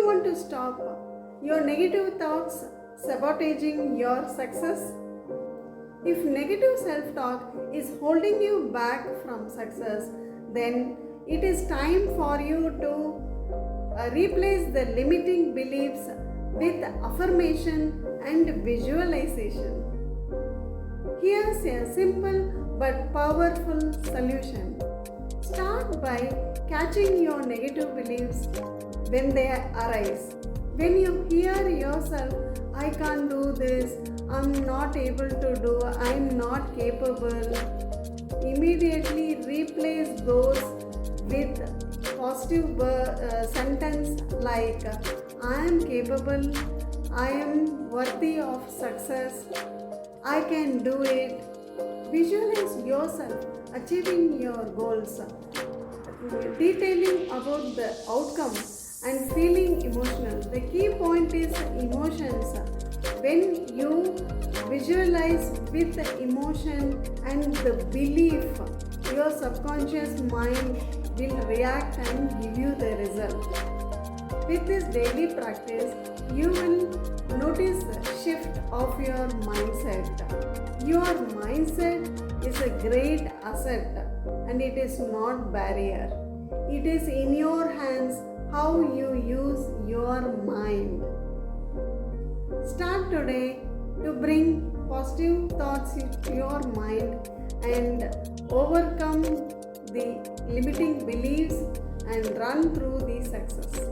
you want to stop your negative thoughts sabotaging your success? If negative self-talk is holding you back from success, then it is time for you to replace the limiting beliefs with affirmation and visualization. Here's a simple but powerful solution. Start by catching your negative beliefs when they arise. When you hear yourself, I can't do this, I'm not able to do, I'm not capable, immediately replace those with positive sentence like I am capable, I am worthy of success, I can do it. Visualize yourself achieving your goals, detailing about the outcome and feeling emotional. The key point is emotions. When you visualize with the emotion and the belief, your subconscious mind will react and give you the result. With this daily practice, you will notice a shift of your mindset. Your mindset is a great asset and it is not barrier. It is in your hands how you use your mind. Start today to bring positive thoughts into your mind and overcome the limiting beliefs and run through the success.